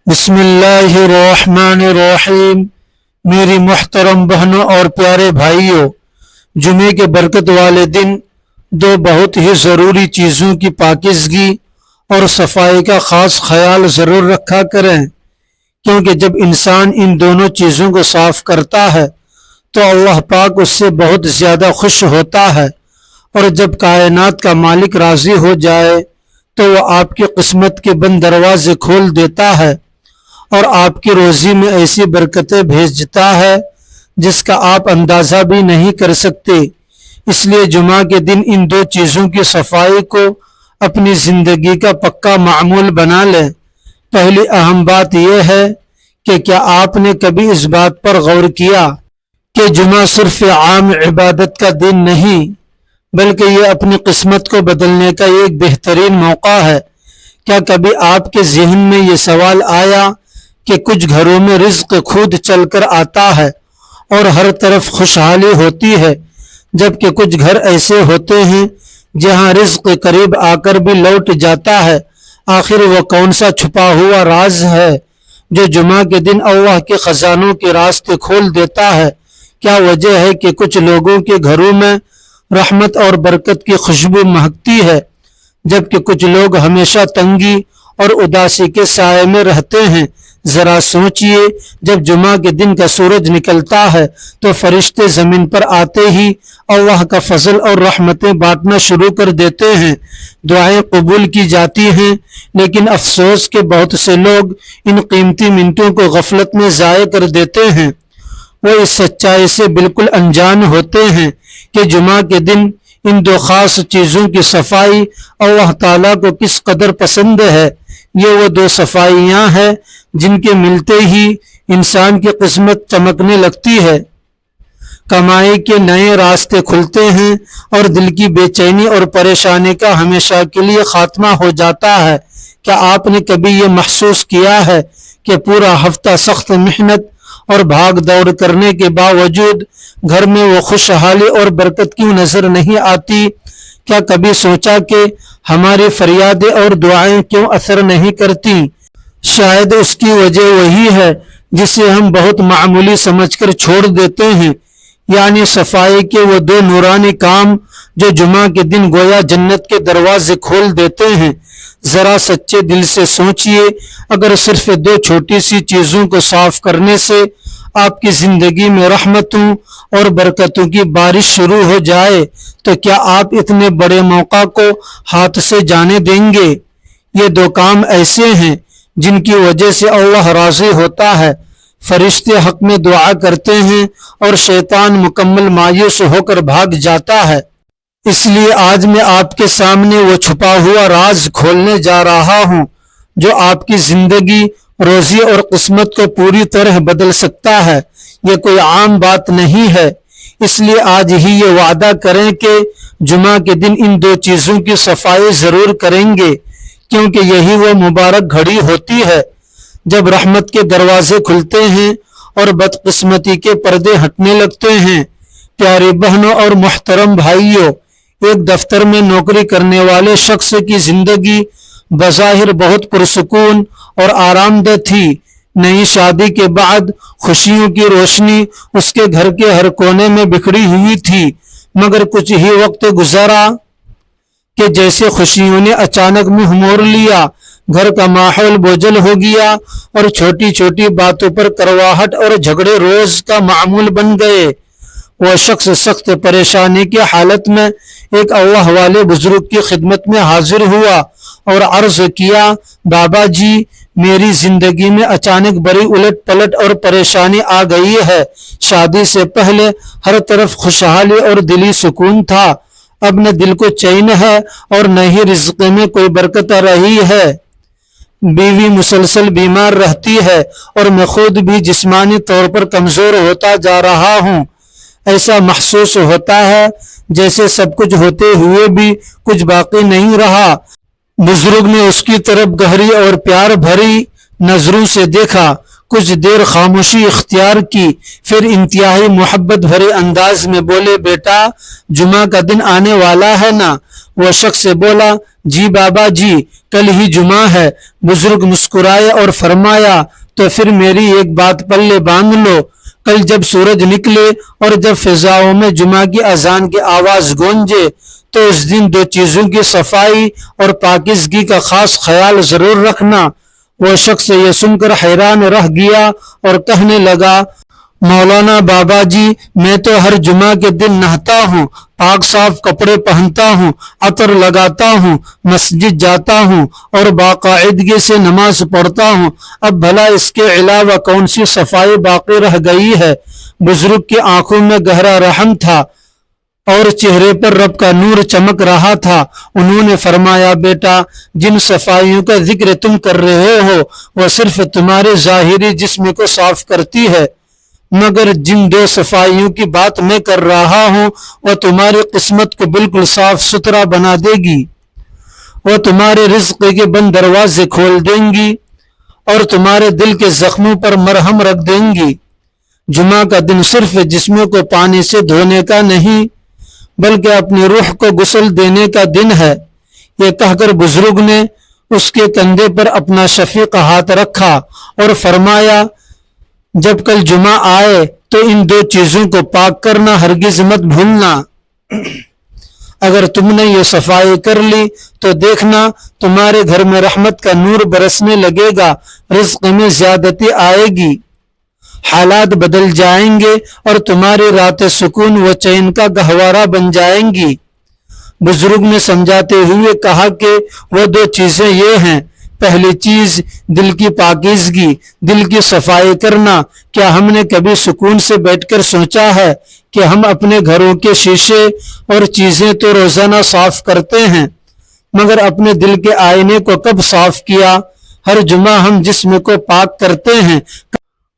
بسم اللہ الرحمن الرحیم۔ میری محترم بہنوں اور پیارے بھائیوں، جمعے کے برکت والے دن دو بہت ہی ضروری چیزوں کی پاکیزگی اور صفائی کا خاص خیال ضرور رکھا کریں، کیونکہ جب انسان ان دونوں چیزوں کو صاف کرتا ہے تو اللہ پاک اس سے بہت زیادہ خوش ہوتا ہے، اور جب کائنات کا مالک راضی ہو جائے تو وہ آپ کی قسمت کے بند دروازے کھول دیتا ہے اور آپ کی روزی میں ایسی برکتیں بھیجتا ہے جس کا آپ اندازہ بھی نہیں کر سکتے۔ اس لیے جمعہ کے دن ان دو چیزوں کی صفائی کو اپنی زندگی کا پکا معمول بنا لیں۔ پہلی اہم بات یہ ہے کہ کیا آپ نے کبھی اس بات پر غور کیا کہ جمعہ صرف عام عبادت کا دن نہیں، بلکہ یہ اپنی قسمت کو بدلنے کا ایک بہترین موقع ہے۔ کیا کبھی آپ کے ذہن میں یہ سوال آیا کہ کچھ گھروں میں رزق خود چل کر آتا ہے اور ہر طرف خوشحالی ہوتی ہے، جبکہ کچھ گھر ایسے ہوتے ہیں جہاں رزق قریب آ کر بھی لوٹ جاتا ہے؟ آخر وہ کون سا چھپا ہوا راز ہے جو جمعہ کے دن اللہ کے خزانوں کے راستے کھول دیتا ہے؟ کیا وجہ ہے کہ کچھ لوگوں کے گھروں میں رحمت اور برکت کی خوشبو مہکتی ہے، جبکہ کچھ لوگ ہمیشہ تنگی اور اداسی کے سائے میں رہتے ہیں؟ ذرا سوچئے، جب جمعہ کے دن کا سورج نکلتا ہے تو فرشتے زمین پر آتے ہی اللہ کا فضل اور رحمتیں بانٹنا شروع کر دیتے ہیں، دعائیں قبول کی جاتی ہیں، لیکن افسوس کہ بہت سے لوگ ان قیمتی منٹوں کو غفلت میں ضائع کر دیتے ہیں۔ وہ اس سچائی سے بالکل انجان ہوتے ہیں کہ جمعہ کے دن ان دو خاص چیزوں کی صفائی اللہ تعالیٰ کو کس قدر پسند ہے۔ یہ وہ دو صفائیاں ہیں جن کے ملتے ہی انسان کی قسمت چمکنے لگتی ہے، کمائی کے نئے راستے کھلتے ہیں اور دل کی بے چینی اور پریشانی کا ہمیشہ کے لیے خاتمہ ہو جاتا ہے۔ کیا آپ نے کبھی یہ محسوس کیا ہے کہ پورا ہفتہ سخت محنت اور بھاگ دوڑ کرنے کے باوجود گھر میں وہ خوشحالی اور برکت کیوں نظر نہیں آتی؟ کیا کبھی سوچا کہ ہماری فریادیں اور دعائیں کیوں اثر نہیں کرتی؟ شاید اس کی وجہ وہی ہے جسے ہم بہت معمولی سمجھ کر چھوڑ دیتے ہیں، یعنی صفائی کے وہ دو نورانی کام جو جمعہ کے دن گویا جنت کے دروازے کھول دیتے ہیں۔ ذرا سچے دل سے سوچئے، اگر صرف دو چھوٹی سی چیزوں کو صاف کرنے سے آپ کی زندگی میں رحمتوں اور برکتوں کی بارش شروع ہو جائے تو کیا آپ اتنے بڑے موقع کو ہاتھ سے جانے دیں گے؟ یہ دو کام ایسے ہیں جن کی وجہ سے اللہ راضی ہوتا ہے، فرشتے حق میں دعا کرتے ہیں اور شیطان مکمل مایوس ہو کر بھاگ جاتا ہے۔ اس لیے آج میں آپ کے سامنے وہ چھپا ہوا راز کھولنے جا رہا ہوں جو آپ کی زندگی، روزی اور قسمت کو پوری طرح بدل سکتا ہے۔ یہ کوئی عام بات نہیں ہے، اس لیے آج ہی یہ وعدہ کریں کہ جمعہ کے دن ان دو چیزوں کی صفائی ضرور کریں گے، کیونکہ یہی وہ مبارک گھڑی ہوتی ہے جب رحمت کے دروازے کھلتے ہیں اور بدقسمتی کے پردے ہٹنے لگتے ہیں۔ پیاری بہنوں اور محترم بھائیوں، ایک دفتر میں نوکری کرنے والے شخص کی زندگی بظاہر بہت پرسکون اور آرام دہ تھی۔ نئی شادی کے بعد خوشیوں کی روشنی اس کے گھر کے ہر کونے میں بکھری ہوئی تھی، مگر کچھ ہی وقت گزرا کہ جیسے خوشیوں نے اچانک منہ موڑ لیا، گھر کا ماحول بوجھل ہو گیا اور چھوٹی چھوٹی باتوں پر کرواہٹ اور جھگڑے روز کا معمول بن گئے۔ وہ شخص سخت پریشانی کی حالت میں ایک اللہ والے بزرگ کی خدمت میں حاضر ہوا اور عرض کیا، بابا جی، میری زندگی میں اچانک بڑی الٹ پلٹ اور پریشانی آ گئی ہے۔ شادی سے پہلے ہر طرف خوشحالی اور دلی سکون تھا، اب نہ دل کو چین ہے اور نہ ہی رزق میں کوئی برکت آ رہی ہے۔ بیوی مسلسل بیمار رہتی ہے اور میں خود بھی جسمانی طور پر کمزور ہوتا جا رہا ہوں۔ ایسا محسوس ہوتا ہے جیسے سب کچھ ہوتے ہوئے بھی کچھ باقی نہیں رہا۔ بزرگ نے اس کی طرف گہری اور پیار بھری نظروں سے دیکھا، کچھ دیر خاموشی اختیار کی، پھر انتہائی محبت بھرے انداز میں بولے، بیٹا، جمعہ کا دن آنے والا ہے نا، वो शख्स बोला, जी बाबा जी, कल ही जुमा है। बुजुर्ग मुस्कुराए और फरमाया, तो फिर मेरी एक बात पल्ले बांध लो, कल जब सूरज निकले और जब फिजाओं में जुमा की अजान की आवाज गूंजे तो उस दिन दो चीजों की सफाई और पाकिज़गी का खास ख्याल जरूर रखना। वो शख्स ये सुनकर हैरान रह गया और कहने लगा, मौलाना बाबा जी, मैं तो हर जुमा के दिन नहाता हूँ, पाक साफ कपड़े पहनता हूँ, अतर लगाता हूँ, मस्जिद जाता हूँ और बाकायदगी से नमाज पढ़ता हूँ। अब भला इसके अलावा कौन सी सफाई बाकी रह गई है? बुजुर्ग की आंखों में गहरा रहम था और चेहरे पर रब का नूर चमक रहा था। उन्होंने फरमाया, बेटा, जिन सफाइयों का जिक्र तुम कर रहे हो वह सिर्फ तुम्हारे जाहिरी जिस्म को साफ करती है, मगर जिन दो सफाइयों की बात मैं कर रहा हूं वह तुम्हारी किस्मत को बिल्कुल साफ सुथरा बना देगी। वह तुम्हारे रिज्क के बंद दरवाजे खोल देंगी और तुम्हारे दिल के जख्मों पर मरहम रख देंगी। जुमा का दिन सिर्फ जिस्म को पानी से धोने का नहीं बल्कि अपनी रूह को गुस्ल देने का दिन है। ये कहकर बुजुर्ग ने उसके कंधे पर अपना शफीक हाथ रखा और फरमाया, जब कल जुमा आए तो इन दो चीजों को पाक करना हरगिज मत भूलना। अगर तुमने ये सफाई कर ली तो देखना तुम्हारे घर में रहमत का नूर बरसने लगेगा, रिज्क में ज्यादती आएगी, हालात बदल जाएंगे और तुम्हारी रातें सुकून व चैन का गहवारा बन जाएंगी। बुजुर्ग ने समझाते हुए कहा कि वो दो चीजें ये हैं, पहली चीज दिल की पाकीज़गी, दिल की सफाई करना। क्या हमने कभी सुकून से बैठकर सोचा है कि हम अपने घरों के शीशे और चीजें तो रोजाना साफ करते हैं, मगर अपने दिल के आईने को कब साफ किया? हर जुमा हम जिस्म को पाक करते हैं,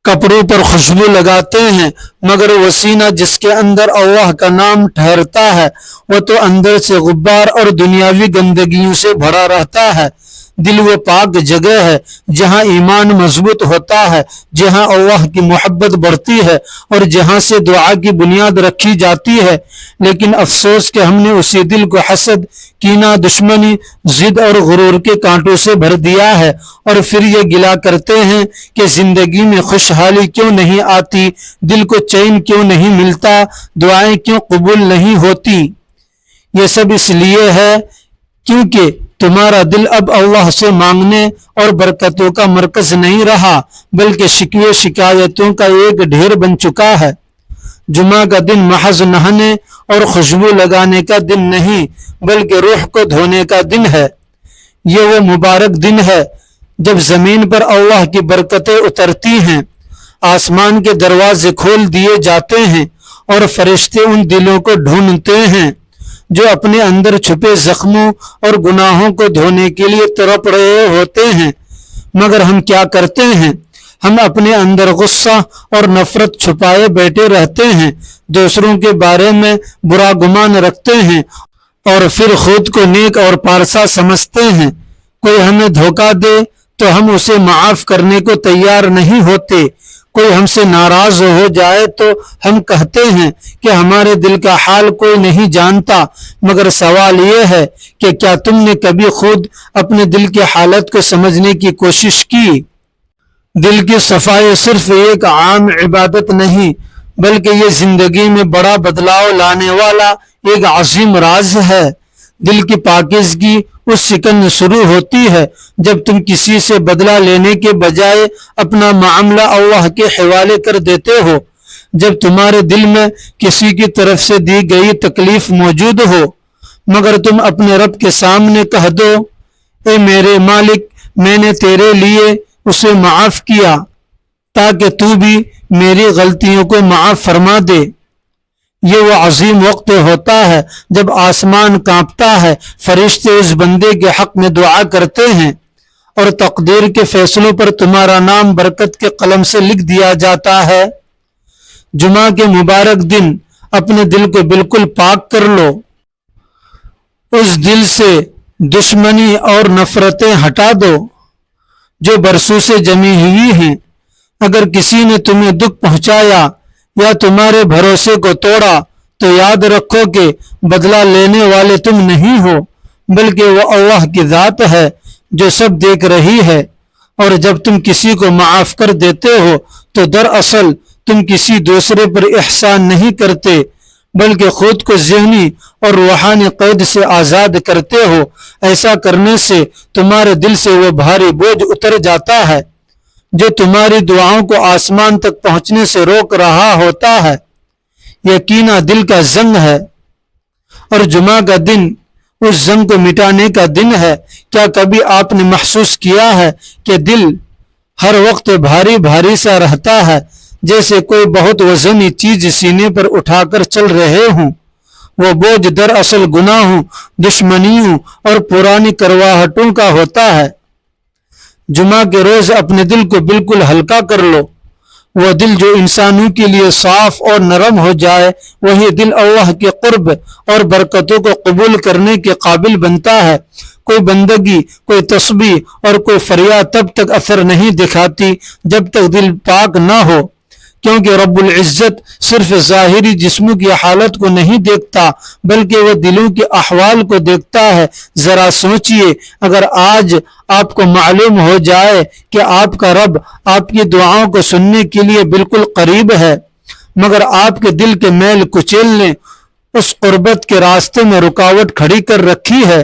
कपड़ों पर खुशबू लगाते हैं, मगर वो सीना जिसके अंदर अल्लाह का नाम ठहरता है वो तो अंदर से गुब्बार और दुनियावी गंदगियों से भरा रहता है। दिल वो पाक जगह है जहाँ ईमान मजबूत होता है, जहाँ अल्लाह की मोहब्बत बढ़ती है और जहाँ से दुआ की बुनियाद रखी जाती है। लेकिन अफसोस कि हमने उसी दिल को हसद, कीना, दुश्मनी, जिद और गुरूर के कांटों से भर दिया है और फिर ये गिला करते हैं कि जिंदगी में खुशहाली क्यों नहीं आती, दिल को चैन क्यों नहीं मिलता, दुआएं क्यों कबूल नहीं होती। ये सब इसलिए है क्योंकि तुम्हारा दिल अब अल्लाह से मांगने और बरकतों का मरकज नहीं रहा बल्कि शिकवे शिकायतों का एक ढेर बन चुका है। जुमा का दिन महज नहाने और खुशबू लगाने का दिन नहीं बल्कि रूह को धोने का दिन है। ये वो मुबारक दिन है जब जमीन पर अल्लाह की बरकतें उतरती हैं, आसमान के दरवाजे खोल दिए जाते हैं और फरिश्ते उन दिलों को ढूंढते हैं जो अपने अंदर छुपे जख्मों और गुनाहों को धोने के लिए तड़प रहे होते हैं। मगर हम क्या करते हैं? हम अपने अंदर गुस्सा और नफरत छुपाए बैठे रहते हैं, दूसरों के बारे में बुरा गुमान रखते हैं और फिर खुद को नेक और पारसा समझते हैं। कोई हमें धोखा दे तो हम उसे माफ करने को तैयार नहीं होते। कोई हमसे नाराज हो जाए तो हम कहते हैं कि हमारे दिल का हाल कोई नहीं जानता। मगर सवाल यह है कि क्या तुमने कभी खुद अपने दिल की हालत को समझने की कोशिश की? दिल की सफाई सिर्फ एक आम इबादत नहीं बल्कि ये जिंदगी में बड़ा बदलाव लाने वाला एक अजीम राज है। दिल की पाकीज़गी उस सेकंड शुरू होती है जब तुम किसी से बदला लेने के बजाय अपना मामला अल्लाह के हवाले कर देते हो, जब तुम्हारे दिल में किसी की तरफ से दी गई तकलीफ मौजूद हो मगर तुम अपने रब के सामने कह दो, ए मेरे मालिक, मैंने तेरे लिए उसे माफ किया ताकि तू भी मेरी गलतियों को माफ फरमा दे। ये वो अजीम वक्त होता है जब आसमान कांपता है, फरिश्ते उस बंदे के हक में दुआ करते हैं और तकदीर के फैसलों पर तुम्हारा नाम बरकत के कलम से लिख दिया जाता है। जुमा के मुबारक दिन अपने दिल को बिल्कुल पाक कर लो, उस दिल से दुश्मनी और नफरतें हटा दो जो बरसों से जमी हुई हैं। अगर किसी ने तुम्हें दुख पहुंचाया या तुम्हारे भरोसे को तोड़ा तो याद रखो कि बदला लेने वाले तुम नहीं हो बल्कि वो अल्लाह की ذات है जो सब देख रही है। और जब तुम किसी को माफ़ कर देते हो तो दरअसल तुम किसी दूसरे पर एहसान नहीं करते बल्कि खुद को ज़हनी और रूहानी कैद से आज़ाद करते हो। ऐसा करने से तुम्हारे दिल से वो भारी बोझ उतर जाता है जो तुम्हारी दुआओं को आसमान तक पहुंचने से रोक रहा होता है। यकीना दिल का जंग है और जुमा का दिन उस जंग को मिटाने का दिन है। क्या कभी आपने महसूस किया है कि दिल हर वक्त भारी भारी सा रहता है, जैसे कोई बहुत वजनी चीज सीने पर उठाकर चल रहे हों? वो बोझ दरअसल गुनाहों, दुश्मनियों और पुरानी करवाहटों का होता है। जुमा के रोज अपने दिल को बिल्कुल हल्का कर लो। वह दिल जो इंसानों के लिए साफ और नरम हो जाए, वही दिल अल्लाह के कुर्ब और बरकतों को कबूल करने के काबिल बनता है। कोई बंदगी, कोई तस्बीह और कोई फरियाद तब तक असर नहीं दिखाती जब तक दिल पाक ना हो, क्योंकि रब्बुल इज्जत सिर्फ ज़ाहिरी जिस्मों की हालत को नहीं देखता बल्कि वह दिलों के अहवाल को देखता है। जरा सोचिए, अगर आज आपको मालूम हो जाए कि आपका रब आपकी दुआओं को सुनने के लिए बिल्कुल करीब है, मगर आपके दिल के मैल कुचेल ने उस कुर्बत के रास्ते में रुकावट खड़ी कर रखी है,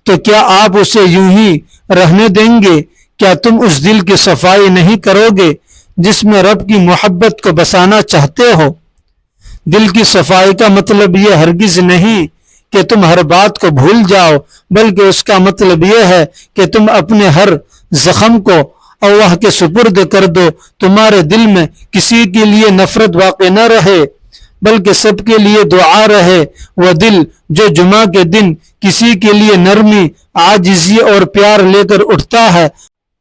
तो क्या आप उसे यूं ही रहने देंगे? क्या तुम उस दिल की सफाई नहीं करोगे जिसमें रब की मोहब्बत को बसाना चाहते हो? दिल की सफाई का मतलब यह हरगिज नहीं कि तुम हर बात को भूल जाओ, बल्कि उसका मतलब यह है कि तुम अपने हर जख्म को अल्लाह के सुपुर्द कर दो। तुम्हारे दिल में किसी के लिए नफरत वाक़ई न रहे बल्कि सबके लिए दुआ रहे। वह दिल जो जुमा के दिन किसी के लिए नरमी, आजिज़ी और प्यार लेकर उठता है,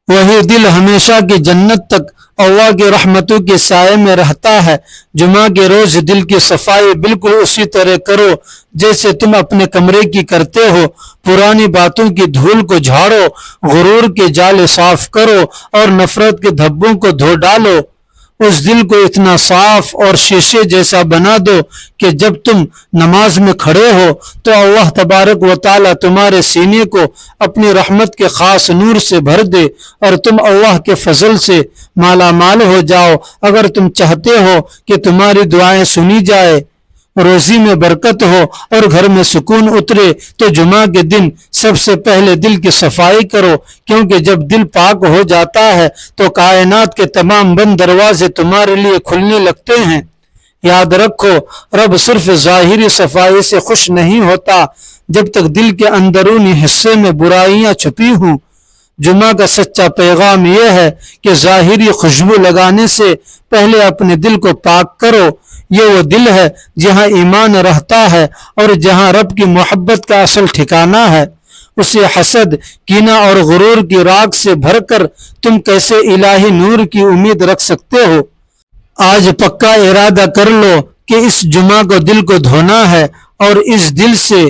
वही दिल हमेशा की जन्नत तक अल्लाह की रहमतों के साये में रहता है। जुमा के रोज दिल की सफाई बिल्कुल उसी तरह करो जैसे तुम अपने कमरे की करते हो। पुरानी बातों की धूल को झाड़ो, गुरूर के जाले साफ करो और नफरत के धब्बों को धो डालो। उस दिल को इतना साफ और शीशे जैसा बना दो कि जब तुम नमाज में खड़े हो तो अल्लाह तबारक व तआला तुम्हारे सीने को अपनी रहमत के खास नूर से भर दे और तुम अल्लाह के फजल से माला माल हो जाओ। अगर तुम चाहते हो कि तुम्हारी दुआएं सुनी जाए, रोजी में बरकत हो और घर में सुकून उतरे, तो जुमा के दिन सबसे पहले दिल की सफाई करो, क्योंकि जब दिल पाक हो जाता है तो कायनात के तमाम बंद दरवाजे तुम्हारे लिए खुलने लगते हैं। याद रखो, रब सिर्फ ज़ाहिरी सफाई से खुश नहीं होता जब तक दिल के अंदरूनी हिस्से में बुराइयां छुपी हों। जुमा का सच्चा पैगाम यह है कि ज़ाहिरी खुशबू लगाने से पहले अपने दिल को पाक करो। ये वो दिल है जहाँ ईमान रहता है और जहाँ रब की मोहब्बत का असल ठिकाना है। उसे हसद, कीना और गुरूर की राख से भरकर तुम कैसे इलाही नूर की उम्मीद रख सकते हो? आज पक्का इरादा कर लो कि इस जुमा को दिल को धोना है और इस दिल से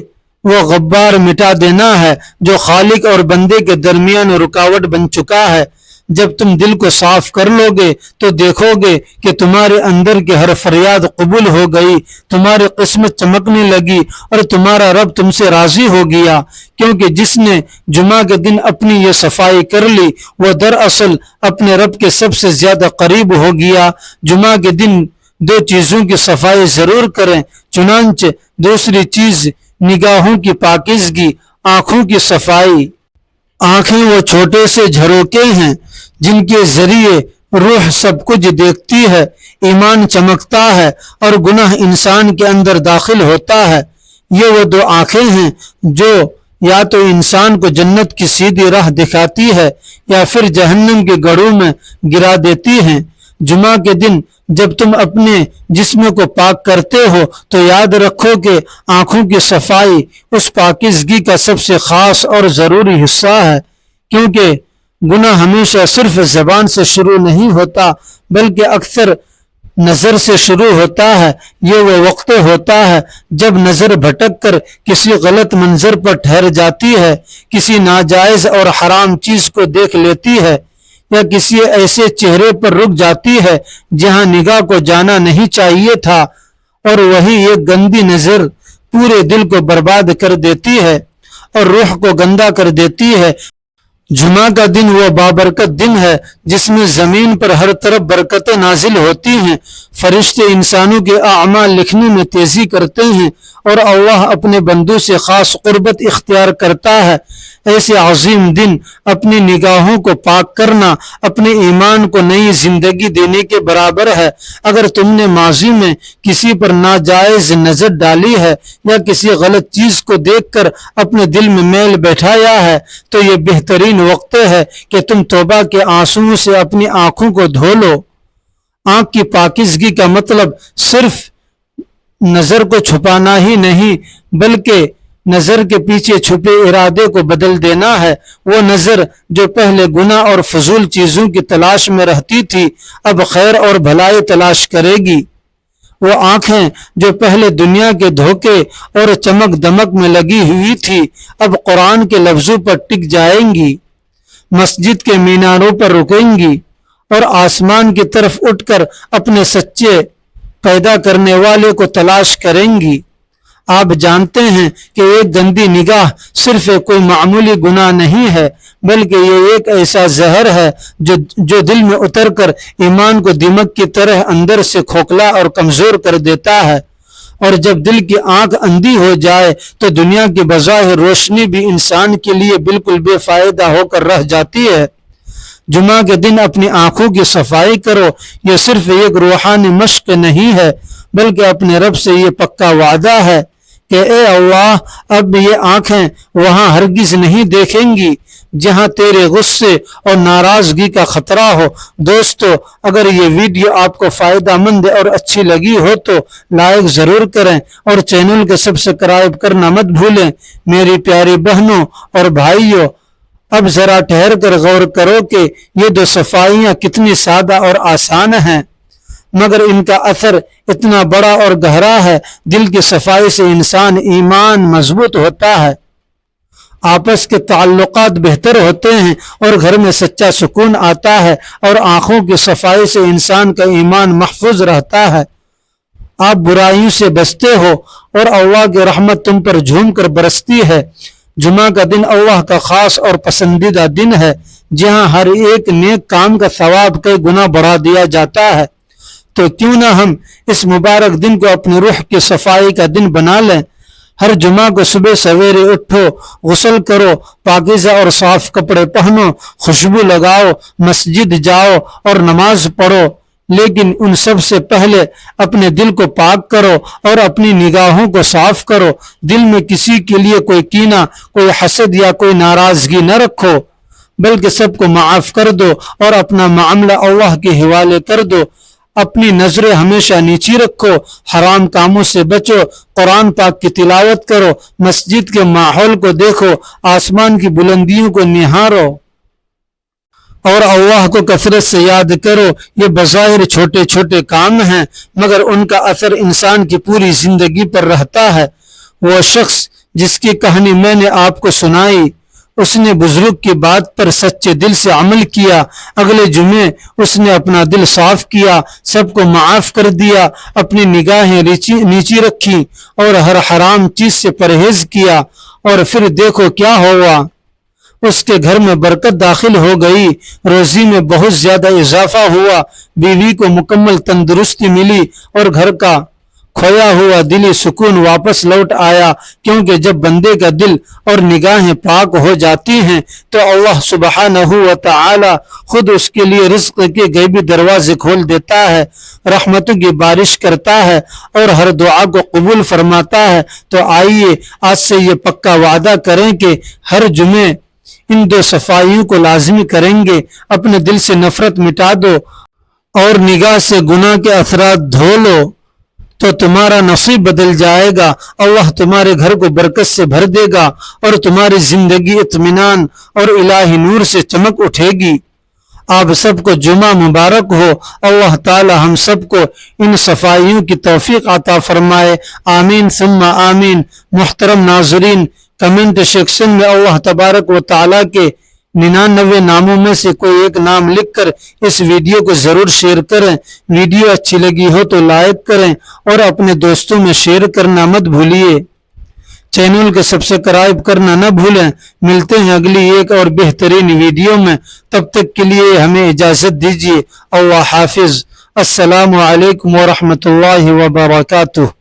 वो गब्बार मिटा देना है जो खालिक और बंदे के दरमियान रुकावट बन चुका है। जब तुम दिल को साफ कर लोगे तो देखोगे कि तुम्हारे अंदर की हर फरियाद कबूल हो गई, तुम्हारी किस्मत चमकने लगी और तुम्हारा रब तुमसे राजी हो गया, क्योंकि जिसने जुमा के दिन अपनी ये सफाई कर ली वह दरअसल अपने रब के सबसे ज्यादा करीब हो गया। जुमा के दिन दो चीजों की सफाई जरूर करें, चुनांचे दूसरी चीज निगाहों की पाकीज़गी, आंखों की सफाई। आंखें वो छोटे से झरोके हैं जिनके जरिए रूह सब कुछ देखती है, ईमान चमकता है और गुनाह इंसान के अंदर दाखिल होता है। ये वो दो आंखें हैं जो या तो इंसान को जन्नत की सीधी राह दिखाती है या फिर जहन्नम के गढ़ों में गिरा देती हैं। जुमा के दिन जब तुम अपने जिस्म को पाक करते हो तो याद रखो कि आंखों की सफाई उस पाकीज़गी का सबसे खास और ज़रूरी हिस्सा है, क्योंकि गुनाह हमेशा सिर्फ ज़बान से शुरू नहीं होता बल्कि अक्सर नज़र से शुरू होता है। ये वो वक्त होता है जब नज़र भटक कर किसी गलत मंजर पर ठहर जाती है, किसी नाजायज़ और हराम चीज़ को देख लेती है या किसी ऐसे चेहरे पर रुक जाती है जहां निगाह को जाना नहीं चाहिए था, और वही एक गंदी नजर पूरे दिल को बर्बाद कर देती है। اور روح کو گندا کر دیتی ہے۔ جمعہ کا دن وہ بابرکت دن ہے جس میں زمین پر ہر طرف برکتیں نازل ہوتی ہیں، فرشتے انسانوں کے اعمال لکھنے میں تیزی کرتے ہیں اور اللہ اپنے بندوں سے خاص قربت اختیار کرتا ہے۔ ایسے عظیم دن اپنی نگاہوں کو پاک کرنا اپنے ایمان کو نئی زندگی دینے کے برابر ہے۔ اگر تم نے ماضی میں کسی پر ناجائز نظر ڈالی ہے یا کسی غلط چیز کو دیکھ کر اپنے دل میں میل بیٹھایا ہے تو یہ بہترین وقت ہے کہ تم توبہ کے آنسوؤں سے اپنی آنکھوں کو دھو لو۔ آنکھ کی پاکیزگی کا مطلب صرف نظر کو چھپانا ہی نہیں بلکہ نظر کے پیچھے چھپے ارادے کو بدل دینا ہے۔ وہ نظر جو پہلے گناہ اور فضول چیزوں کی تلاش میں رہتی تھی اب خیر اور بھلائی تلاش کرے گی۔ وہ آنکھیں جو پہلے دنیا کے دھوکے اور چمک دمک میں لگی ہوئی تھی اب قرآن کے لفظوں پر ٹک جائیں گی، مسجد کے میناروں پر رکیں گی اور آسمان کی طرف اٹھ کر اپنے سچے پیدا کرنے والے کو تلاش کریں گی۔ آپ جانتے ہیں کہ ایک گندی نگاہ صرف کوئی معمولی گناہ نہیں ہے بلکہ یہ ایک ایسا زہر ہے جو دل میں اتر کر ایمان کو دمک کی طرح اندر سے کھوکھلا اور کمزور کر دیتا ہے، اور جب دل کی آنکھ اندھی ہو جائے تو دنیا کی بظاہر روشنی بھی انسان کے لیے بالکل بے فائدہ ہو کر رہ جاتی ہے۔ جمعہ کے دن اپنی آنکھوں کی صفائی کرو، یہ صرف ایک روحانی مشق نہیں ہے بلکہ اپنے رب سے یہ پکا وعدہ ہے کہ اے اللہ اب یہ آنکھیں وہاں ہرگز نہیں دیکھیں گی جہاں تیرے غصے اور ناراضگی کا خطرہ ہو۔ دوستو، اگر یہ ویڈیو آپ کو فائدہ مند اور اچھی لگی ہو تو لائک ضرور کریں اور چینل کو سبسکرائب کرنا مت بھولیں۔ میری پیاری بہنوں اور بھائیوں، اب ذرا ٹھہر کر غور کرو کہ یہ دو صفائیاں کتنی سادہ اور آسان ہیں مگر ان کا اثر اتنا بڑا اور گہرا ہے۔ دل کی صفائی سے انسان ایمان مضبوط ہوتا ہے، آپس کے تعلقات بہتر ہوتے ہیں اور گھر میں سچا سکون آتا ہے، اور آنکھوں کی صفائی سے انسان کا ایمان محفوظ رہتا ہے۔ آپ برائیوں سے بچتے ہو اور اللہ کی رحمت تم پر جھوم کر برستی ہے۔ جمعہ کا دن اللہ کا خاص اور پسندیدہ دن ہے جہاں ہر ایک نیک کام کا ثواب کئی گنا بڑھا دیا جاتا ہے، تو کیوں نہ ہم اس مبارک دن کو اپنی روح کی صفائی کا دن بنا لیں۔ ہر جمعہ کو صبح سویرے اٹھو، غسل کرو، پاکیزہ اور صاف کپڑے پہنو، خوشبو لگاؤ، مسجد جاؤ اور نماز پڑھو، لیکن ان سب سے پہلے اپنے دل کو پاک کرو اور اپنی نگاہوں کو صاف کرو۔ دل میں کسی کے لیے کوئی کینہ، کوئی حسد یا کوئی ناراضگی نہ رکھو بلکہ سب کو معاف کر دو اور اپنا معاملہ اللہ کے حوالے کر دو۔ اپنی نظریں ہمیشہ نیچی رکھو، حرام کاموں سے بچو، قرآن پاک کی تلاوت کرو، مسجد کے ماحول کو دیکھو، آسمان کی بلندیوں کو نہارو اور اللہ کو کثرت سے یاد کرو۔ یہ بظاہر چھوٹے چھوٹے کام ہیں مگر ان کا اثر انسان کی پوری زندگی پر رہتا ہے۔ وہ شخص جس کی کہانی میں نے آپ کو سنائی، اس نے بزرگ کی بات پر سچے دل سے عمل کیا۔ اگلے جمعے اس نے اپنا دل صاف کیا، سب کو معاف کر دیا، اپنی نگاہیں نیچی رکھی اور ہر حرام چیز سے پرہیز کیا، اور پھر دیکھو کیا ہوا، اس کے گھر میں برکت داخل ہو گئی، روزی میں بہت زیادہ اضافہ ہوا، بیوی کو مکمل تندرستی ملی اور گھر کا کھویا ہوا دلی سکون واپس لوٹ آیا، کیونکہ جب بندے کا دل اور نگاہیں پاک ہو جاتی ہیں تو اللہ سبحانہ و تعالی خود اس کے لیے رزق کے غیبی دروازے کھول دیتا ہے، رحمتوں کی بارش کرتا ہے اور ہر دعا کو قبول فرماتا ہے۔ تو آئیے آج سے یہ پکا وعدہ کریں کہ ہر جمعے ان دو صفائیوں کو لازمی کریں گے۔ اپنے دل سے نفرت مٹا دو اور نگاہ سے گناہ کے اثرات دھو لو تو تمہارا نصیب بدل جائے گا، اللہ تمہارے گھر کو برکت سے بھر دے گا اور تمہاری زندگی اطمینان اور الہی نور سے چمک اٹھے گی۔ آپ سب کو جمعہ مبارک ہو۔ اللہ تعالی ہم سب کو ان صفائیوں کی توفیق عطا فرمائے، آمین ثم آمین۔ محترم ناظرین، کمنٹ سیکشن میں اللہ تبارک و تعالی کے 99 ناموں میں سے کوئی ایک نام لکھ کر اس ویڈیو کو ضرور شیئر کریں۔ ویڈیو اچھی لگی ہو تو لائک کریں اور اپنے دوستوں میں شیئر کرنا مت بھولیے۔ चैनल को सब्सक्राइब करना न भूलें। मिलते हैं अगली एक और बेहतरीन वीडियो में, तब तक के लिए हमें इजाज़त दीजिए। अल्लाह हाफिज़। अस्सलामु अलैकुम व रहमतुल्लाहि व बरकातुहू।